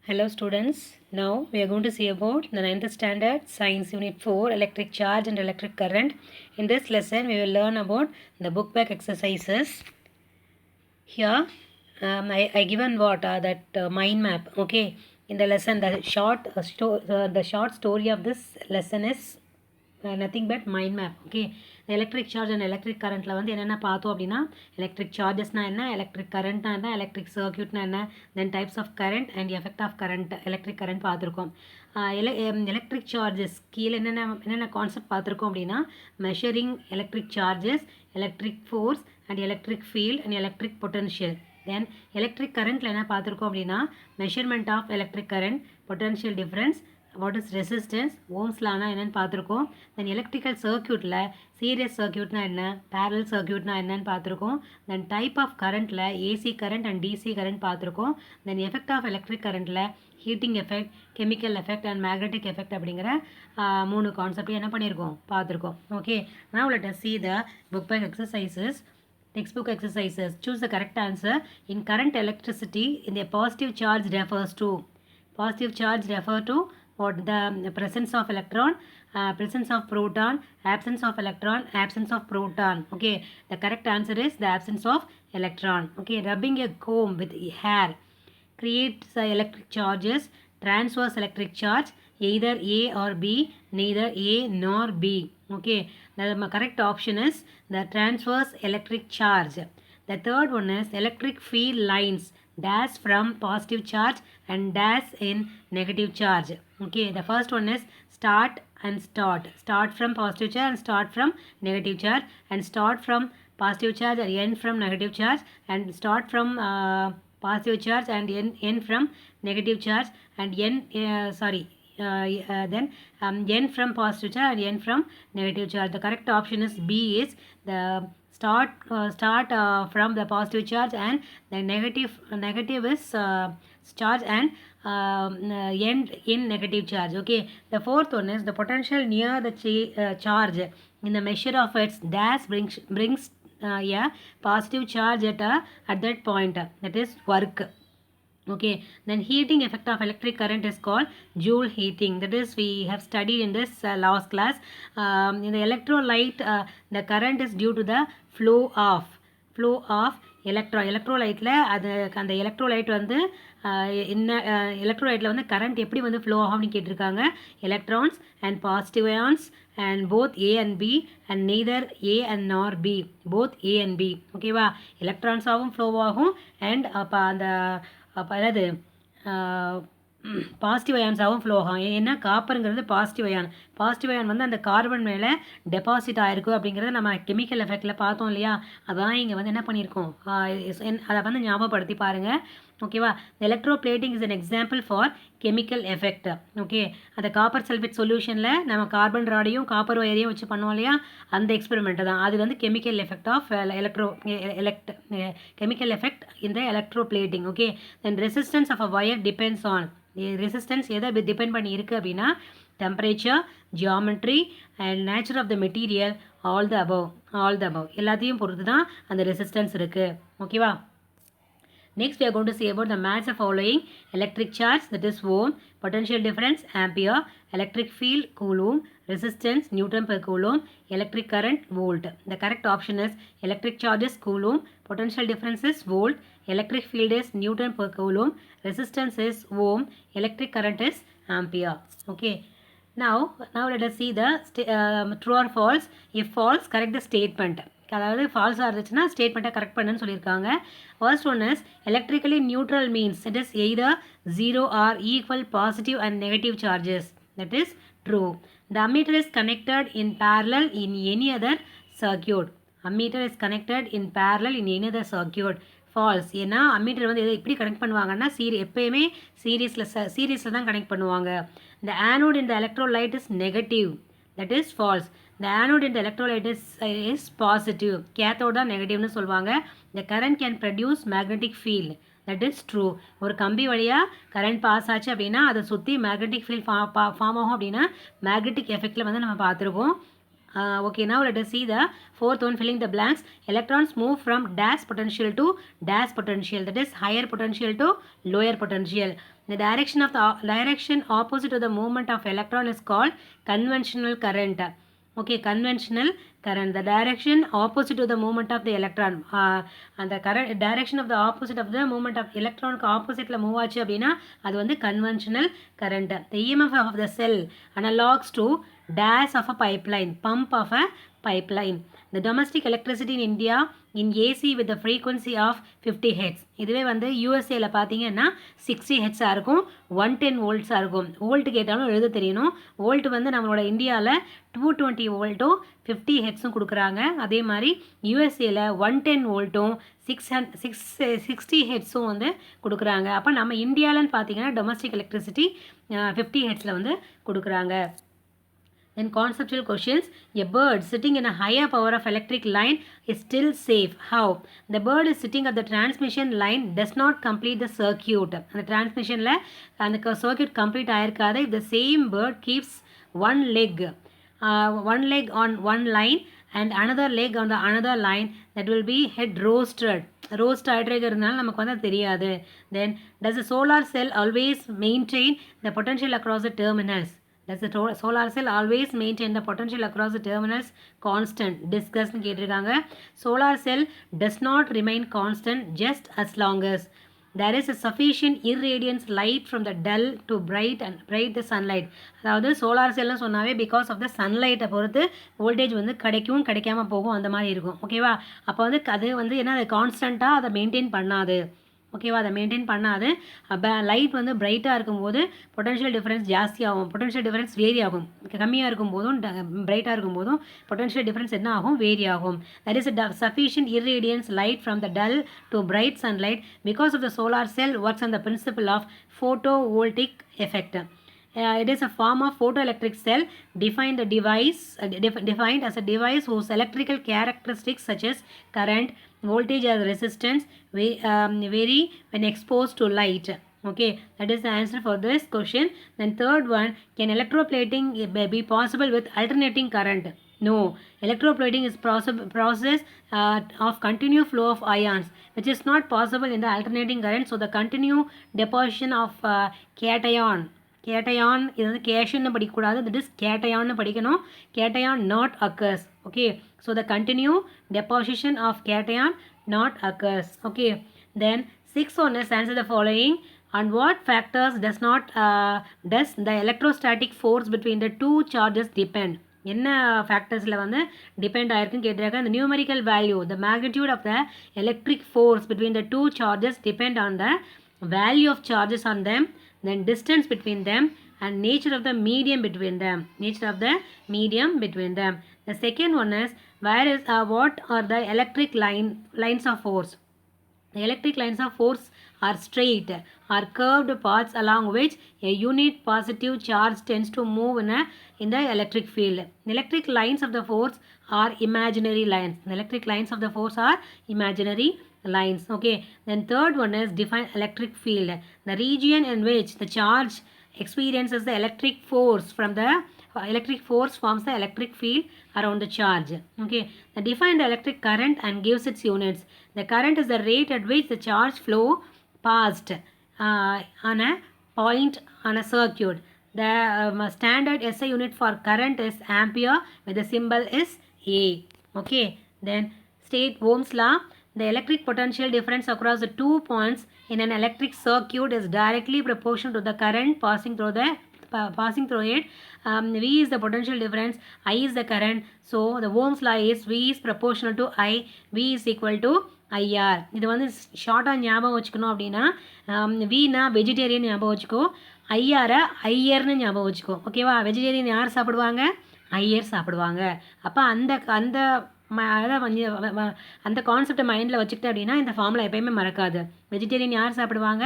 Hello students, now we are going to see about the 9th standard science unit 4 electric charge and electric current. In this lesson we will learn about the book back exercises. Here I given what that mind map. Okay, in the lesson the short story of this lesson is nothing but mind map. Okay, the electric charge and electric current வந்து என்னென்ன பார்த்தோம் அப்படின்னா electric chargesனா என்ன, electric currentனா என்ன, electric circuitனா என்ன, then types of current and effect of current, electric current பார்த்துருக்கோம். electric charges கீழே என்னென்ன கான்செப்ட் பார்த்துருக்கோம் அப்படின்னா measuring electric charges, electric force and electric field and electric potential. Then electric currentல என்ன பார்த்துருக்கோம் அப்படின்னா measurement of electric current, potential difference, what is resistance, ohms lana என்னன்னு பார்த்துருக்கோம். then electrical circuitல series circuitனா என்ன, parallel circuitனா என்னன்னு பார்த்துருக்கோம். then type of currentல AC current and DC current பார்த்துருக்கோம். then effect of electric currentல heating effect, chemical effect and magnetic effect அப்படிங்கிற மூணு concept என்ன பண்ணியிருக்கோம் பார்த்துருக்கோம். okay, now let us see the book back exercises. Textbook exercises. Choose the correct answer. In current electricity, in the positive charge refers to what? The presence of electron, presence of proton, absence of electron, absence of proton. Okay, the correct answer is the absence of electron. Okay, rubbing a comb with hair creates electric charges, transverse electric charge, either A or B, neither A nor B. Okay, the correct option is the transverse electric charge. The third one is electric field lines dash from positive charge and dash in negative charge. Okay, the first one is start from positive charge and start from negative charge, and start from positive charge and end from negative charge, and start from positive charge and end from negative charge, and then end from positive charge and end from negative charge. The correct option is B, is the start from the positive charge and the negative is charge and end in negative charge. Okay, the fourth one is the potential near the charge in the measure of its dash brings a positive charge at that point, that is work. Okay, then heating effect of electric current is called Joule heating. That is, we have studied in this last class. In the electrolyte, the current is due to the flow of electrolyteல அது அந்த electrolyte வந்து என்ன electrolyteல வந்து current எப்படி வந்து flow ஆகும்னு கேட்டிருக்காங்க. electrons and positive ions and both A and B and neither A and nor B, both A and B. ஓகேவா, electrons ஆகும் flow ஆகும் and அப்போ அந்த அப்போ அதாவது பாசிட்டிவ் அயான்ஸாகவும் ஃப்ளோ ஆகும். ஏன்னா காப்பருங்கிறது பாசிட்டிவ் அயான் வந்து அந்த கார்பன் மேலே டெபாசிட் ஆகிருக்கும் அப்படிங்கிறத நம்ம கெமிக்கல் எஃபெக்டில் பார்த்தோம் இல்லையா. அதான் இங்கே வந்து என்ன பண்ணியிருக்கோம், அதை வந்து ஞாபகப்படுத்தி பாருங்கள். ஓகேவா, electro plating is an example for chemical effect. Okay, அந்த காப்பர் சல்ஃபேட் சொல்யூஷனில் நம்ம கார்பன் ராடையும் காப்பர் ஒயரையும் வச்சு பண்ணுவோம் இல்லையா, அந்த எக்ஸ்பெரிமெண்ட்டு தான் அது வந்து chemical effect of chemical effect இந்த electroplating. Okay, then resistance of a wire depends on, resistance எதை டிபெண்ட் பண்ணி இருக்குது அப்படின்னா temperature, geometry and nature of the material, all the above எல்லாத்தையும் பொறுத்து தான் அந்த ரெசிஸ்டன்ஸ் இருக்குது. ஓகேவா, next we are going to see about the maths of following: electric charge, that is ohm, potential difference ampere, electric field coulomb, resistance newton per coulomb, electric current volt. The correct option is electric charge is coulomb, potential difference is volt, electric field is newton per coulomb, resistance is ohm, electric current is ampere. Okay, now let us see the true or false. If false, correct the statement. அதாவது ஃபால்ஸாக இருந்துச்சுன்னா ஸ்டேட்மெண்ட்டை correct பண்ணுன்னு சொல்லியிருக்காங்க. First one is electrically neutral means it is either 0 or equal positive and negative charges. That is true. The ammeter is connected in parallel in any other circuit. Ammeter is connected in parallel in any other circuit. False. ஏன்னா ammeter வந்து எதை எப்படி connect பண்ணுவாங்கன்னா எப்போயுமே சீரீஸில் தான் connect பண்ணுவாங்க. The anode in the electrolyte is negative. That is false. The anode in the electrolyte is positive. Cathode தான் நெகட்டிவ்னு சொல்லுவாங்க. The current can produce magnetic field. That is true. ஒரு கம்பி வழியாக கரண்ட் பாஸ் ஆச்சு அப்படின்னா அதை சுற்றி மேக்னெட்டிக் ஃபீல்ட் ஃபார்ம் ஆகும் அப்படின்னா மேக்னெட்டிக் எஃபெக்டில் வந்து நம்ம பார்த்துருக்கோம். Okay, now let us see the fourth one, filling the blanks. Electrons move from dash potential to dash potential, that is higher potential to lower potential. The direction opposite to the movement of electron is called conventional current. Okay, conventional current, the direction opposite to the movement of the electron, and the current direction of the opposite of the movement of electron oppositeல move ஆச்சு அப்படின்னா அது வந்து conventional current. The EMF of the cell analogs to dash of a pipeline, pump of a pipeline. The domestic electricity in India in AC with the frequency of 50 Hz. இதுவே வந்து யூஎஸ்ஏல பார்த்தீங்கன்னா 60 Hz இருக்கும், 110 volts இருக்கும். Volt கேட்டாலும் எழுத தெரியணும். Volt வந்து நம்மளோட இந்தியாவில் 220 வோல்ட்டும் 50 ஹெட்ஸும் கொடுக்குறாங்க. அதே மாதிரி யூஎஸ்ஏல 110 வோல்ட்டும் 60 ஹெட்ஸும் வந்து கொடுக்குறாங்க. அப்போ நம்ம இந்தியாவில்னு பார்த்தீங்கன்னா டொமஸ்டிக் எலக்ட்ரிசிட்டி 50 ஹெட்ஸில் வந்து கொடுக்குறாங்க. Then conceptual questions. A bird sitting in a higher power of electric line is still safe. How? The bird is sitting at the transmission line does not complete the circuit. The transmission la and the circuit complete ஆயிருக்காது. If the same bird keeps one leg on one line and another leg on the another line, that will be head roasted. Roast ஆகிடுறதுனால நமக்கு வந்து தெரியாது. Then does the solar cell always maintain the potential across the terminals? Does the solar cell always maintain the potential across the terminals constant? Discuss னு கேட்டிருக்காங்க. Solar cell does not remain constant just as long as there is a sufficient irradiance light from the dull to bright the sunlight. அதாவது solar செல்னு சொன்னாவே because of the சன்லைட்டை பொறுத்து voltage வந்து கிடைக்கும் கிடைக்காம போகும் அந்த மாதிரி இருக்கும். ஓகேவா? அப்போ வந்து அது வந்து என்ன, அது கான்ஸ்டண்ட்டாக அதை மெயின்டைன் பண்ணாது. ஓகேவா? அதை மெயின்டைன் பண்ணாது. லைட் வந்து பிரைட்டாக இருக்கும்போது பொட்டன்ஷியல் டிஃப்ரென்ஸ் ஜாஸ்தி ஆகும், பொட்டன்ஷியல் டிஃப்ரென்ஸ் வேரி ஆகும். கம்மியாக இருக்கும்போதும் பிரைட்டாக இருக்கும்போதும் பொட்டன்ஷியல் டிஃப்ரென்ஸ் என்ன ஆகும், வேரி ஆகும். That is sufficient irradiance light from the dull to bright sunlight because of the solar cell works on the principle of photovoltaic effect. It is a form of photoelectric cell defined as a device whose electrical characteristics such as current, voltage or resistance vary when exposed to light. Okay, that is the answer for this question. Then third one, can electroplating be possible with alternating current? No, electroplating is process of continuous flow of ions, which is not possible in the alternating current. So the continued deposition of cation இது வந்து கேஷன்னு படிக்கக்கூடாது, that is கேட்டயான்னு படிக்கணும். Cation not occurs. Okay, so the continue deposition of cation not occurs. Okay, then 6 one is answer the following. On what factors does the electrostatic force between the two charges depend? என்ன ஃபேக்டர்ஸில் வந்து depend ஆயிருக்குன்னு கேட்டிருக்காங்க. இந்த numerical value, the magnitude of the electric force between the two charges depend on the value of charges on them, then distance between them and nature of the medium between them. The second one is what are the electric lines of force? The electric lines of force are straight or curved paths along which a unit positive charge tends to move in the electric field. The electric lines of the force are imaginary lines. The electric lines of the force are imaginary lines. Okay, then third one is define electric field. The region in which the charge experiences the electric force forms the electric field around the charge. Okay, define the electric current and gives its units. The current is the rate at which the charge flow passed on a point on a circuit. The standard SI unit for current is ampere, where the symbol is A. Okay, then state Ohm's law. The electric potential difference across the 2 points in an electric circuit is directly proportional to the current passing through it. V is the potential difference, I is the current. So the Ohm's law is V is proportional to I, V is equal to IR. இது வந்து ஷார்ட்டாக ஞாபகம் வச்சுக்கணும் அப்படின்னா வீனா vegetarian ஞாபகம் வச்சுக்கோ, ஐஆரை ஐயர்னு ஞாபகம் வச்சுக்கோ. ஓகேவா? வெஜிடேரியன் யார் சாப்பிடுவாங்க? ஐயர் சாப்பிடுவாங்க. அப்போ அந்த கான்செப்டை மைண்டில் வச்சுக்கிட்டு அப்படின்னா இந்த ஃபார்முலா எப்பயுமே மறக்காது. வெஜிடேரியன் யார் சாப்பிடுவாங்க?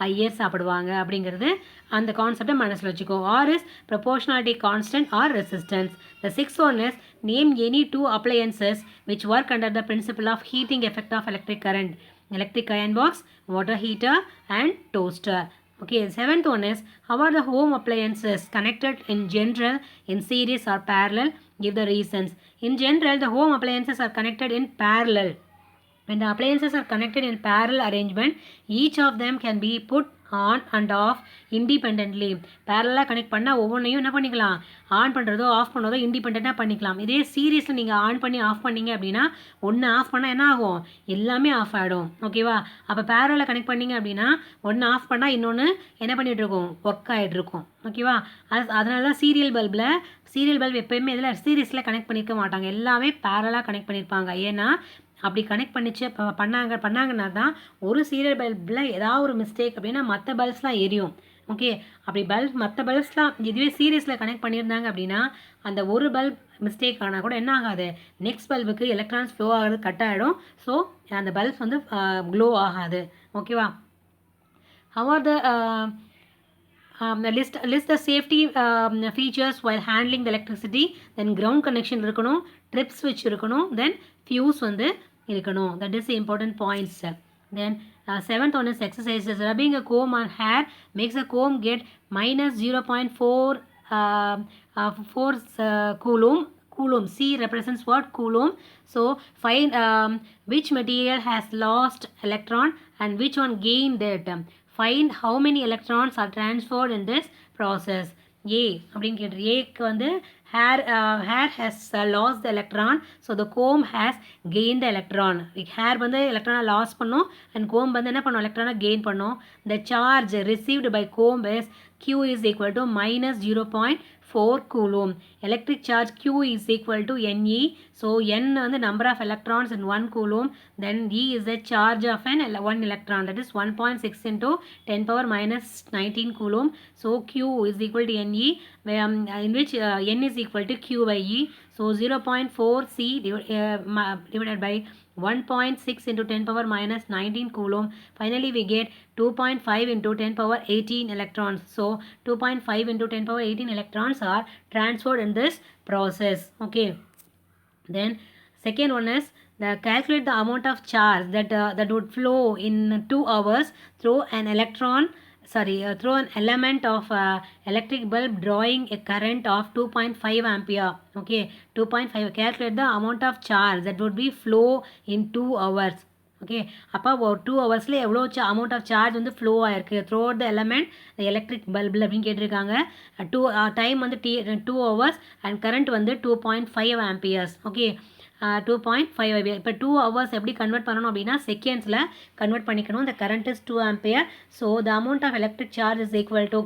ஐயர் சாப்பிடுவாங்க அப்படிங்கிறது அந்த கான்செப்டை மனசில் வச்சுக்கோ. R is proportionality constant r resistance. The 6th one is name any two appliances which work under the principle of heating effect of electric current. Electric iron box, water heater and toaster. Okay, 7th one is how are the home appliances connected in general, in series or parallel give the reasons. In general, the home appliances are connected in parallel. When the appliances are connected in parallel arrangement, each of them can be put on and off independently. parallel connect பண்ணால் ஒவ்வொன்றையும் என்ன பண்ணிக்கலாம், on பண்ணுறதோ of பண்ணுறதோ இண்டிபெண்ட்டாக பண்ணிக்கலாம். இதே சீரியஸில் நீங்கள் ஆன் பண்ணி ஆஃப் பண்ணீங்க அப்படின்னா ஒன்று ஆஃப் பண்ணால் என்ன ஆகும், எல்லாமே ஆஃப் ஆகிடும். ஓகேவா? அப்போ parallel கனெக்ட் பண்ணிங்க அப்படின்னா ஒன்று ஆஃப் பண்ணால் இன்னொன்று என்ன பண்ணிகிட்டு இருக்கும், ஒர்க் ஆகிட்டு இருக்கும். ஓகேவா? அதனால தான் சீரியல் பல்ப் எப்போயுமே இதில் சீரியஸில் கனெக்ட் பண்ணியிருக்க மாட்டாங்க, எல்லாமே parallel கனெக்ட் பண்ணியிருப்பாங்க. ஏன்னா அப்படி கனெக்ட் பண்ணிச்சு பண்ணாங்கன்னா தான் ஒரு சீரியல் பல்பில் ஏதாவது ஒரு மிஸ்டேக் அப்படின்னா மற்ற பல்ப்ஸ்லாம் எரியும். ஓகே, அப்படி மற்ற பல்ப்ஸ்லாம் இதுவே சீரியஸில் கனெக்ட் பண்ணியிருந்தாங்க அப்படின்னா அந்த ஒரு பல்ப் மிஸ்டேக் ஆனால் கூட என்ன ஆகாது, நெக்ஸ்ட் பல்புக்கு எலக்ட்ரான்ஸ் ஃப்ளோ ஆகிறது கட் ஆகிடும். ஸோ அந்த பல்ப்ஸ் வந்து க்ளோ ஆகாது. ஓகேவா? Hour list the safety features while handling the electricity. Then ground connection இருக்கணும், trip switch இருக்கணும், then fuse வந்து இருக்கணும். That is the important points. Then seventh one is exercises. Rubbing a comb on hair makes a comb get minus 0.4 coulomb. C represents what? Coulomb. So find which material has lost electron and which one gained it. Find how many electrons are transferred in this process. A அப்படின்னு கேட்டு ஏக்கு வந்து hair has lost the electron, so the comb has gained the electron. hair வந்து electron loss பண்ணும் and comb வந்து என்ன பண்ணும், electron gain பண்ணும். The charge received by comb is Q is equal to minus 0.4 coulomb. Electric charge Q is equal to Ne. So N வந்து number of electrons in 1 coulomb. Then E is the charge of one electron, that is 1.6 into 10 power minus 19 coulomb. So Q is equal to Ne, in which N is equal to Q by E. So 0.4 C divided by 1.6 into 10 power minus 19 coulomb. Finally we get 2.5 into 10 power 18 electrons. So 2.5 into 10 power 18 electrons are transferred in this process. Okay, then second one is calculate the amount of charge that would flow in 2 hours through an element of electric bulb drawing a current of 2.5 ampere. Okay, 2.5. calculate the amount of charge that would be flow in 2 hours. Okay, அப்போ ஒரு 2 ஹவர்ஸில் எவ்வளோ amount of charge வந்து flow ஆயிருக்கு throughout the element electric பல்பில் அப்படின்னு கேட்டிருக்காங்க. Time வந்து 2 ஹவர்ஸ் அண்ட் கரண்ட் வந்து 2.5 ஆம்பியர்ஸ். ஓகே, 2.5. இப்போ 2 ஹவர்ஸ் எப்படி கன்வெர்ட் பண்ணணும் அப்படின்னா செகண்ட்ஸில் கன்வெர்ட் பண்ணிக்கணும். இந்த current is 2 ampere. So the amount of electric charge is equal to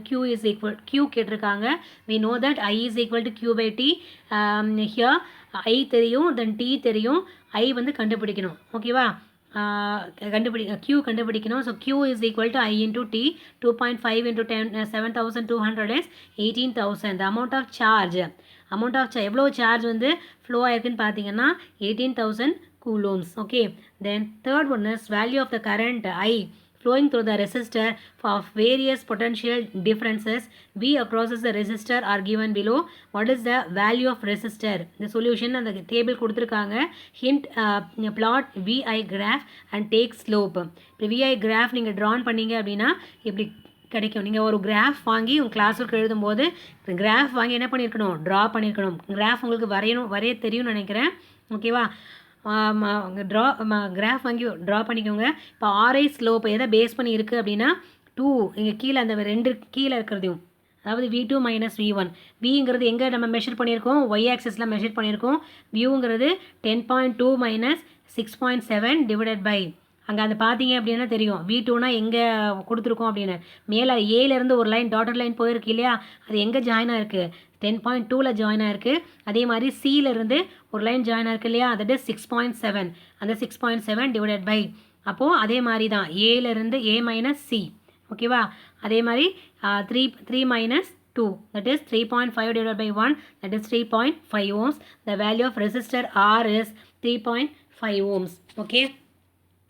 Q கேட்டிருக்காங்க. We know that I is equal to Q by T. Here I தெரியும், தென் T தெரியும், I வந்து கண்டுபிடிக்கணும். ஓகேவா? Q கண்டுபிடிக்கணும். So Q is equal to I into T. 2.5 into 7,200 is 18,000. the amount of charge எவ்வளோ charge வந்து flow ஆயிருக்குன்னு பார்த்தீங்கன்னா 18,000 coulombs. Okay, then third one is value of the current I flowing through the resistor of various potential differences V across the resistor are given below. What is the value of resistor? The solution and the table கொடுத்திருக்காங்க. Hint, plot VI graph and take slope. இப்போ VI graph நீங்கள் draw பண்ணீங்க அப்படின்னா இப்படி கிடைக்கும். நீங்கள் ஒரு graph வாங்கி உங்கள் கிளாஸ் ஒர்க் எழுதும்போது கிராஃப் வாங்கி என்ன பண்ணியிருக்கணும், ட்ரா பண்ணியிருக்கணும். கிராஃப் உங்களுக்கு வரைய தெரியும்னு நினைக்கிறேன். ஓகேவா? கிராஃப் வாங்கி ட்ரா பண்ணிக்கோங்க. இப்போ RI ஸ்லோப் எதை பேஸ் பண்ணி இருக்குது அப்படின்னா 2 இங்கே கீழே அந்த 2 கீழே இருக்கிறதையும், அதாவது V2 மைனஸ் V1. Vங்கிறது எங்கே நம்ம மெஷர் பண்ணியிருக்கோம், ஒய் ஆக்சிஸில் மெஷர் பண்ணியிருக்கோம். வியூங்கிறது 10.2 மைனஸ் 6.7 டிவைடட் பை அங்கே அது பார்த்தீங்க அப்படின்னா தெரியும் V2னா எங்கே கொடுத்துருக்கோம் அப்படின்னு. மேலே ஏலேருந்து ஒரு லைன் டாட்டர் லைன் போயிருக்கு இல்லையா, அது எங்கே ஜாயின் ஆயிருக்கு, 10.2ல் ஜாயின் ஆயிருக்கு. அதே மாதிரி சியிலேருந்து ஒரு லைன் ஜாயின் ஆயிருக்கு இல்லையா, தட் இஸ் 6.7. அந்த 6.7 டிவைடட் பை அப்போது அதே மாதிரி தான் ஏலேருந்து A மைனஸ் C. ஓகேவா? அதே மாதிரி 3 minus 2, that is 3.5 divided by 1, that is 3.5 ohms. The value of resistor R is 3.5 ohms. Okay,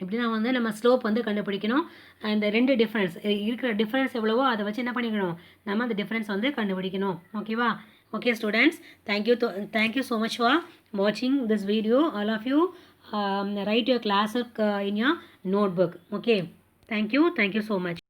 இப்படி நான் வந்து நம்ம ஸ்லோப் வந்து கண்டுபிடிக்கணும். அந்த 2 டிஃப்ரென்ஸ் இருக்கிற டிஃப்ரென்ஸ் எவ்வளவோ அதை வச்சு என்ன பண்ணிக்கணும், நம்ம அந்த டிஃப்ரென்ஸ் வந்து கண்டுபிடிக்கணும். ஓகேவா? Okay students, thank you so much for வாட்சிங் this video. All of you write your class in your notebook. Okay, thank you so much.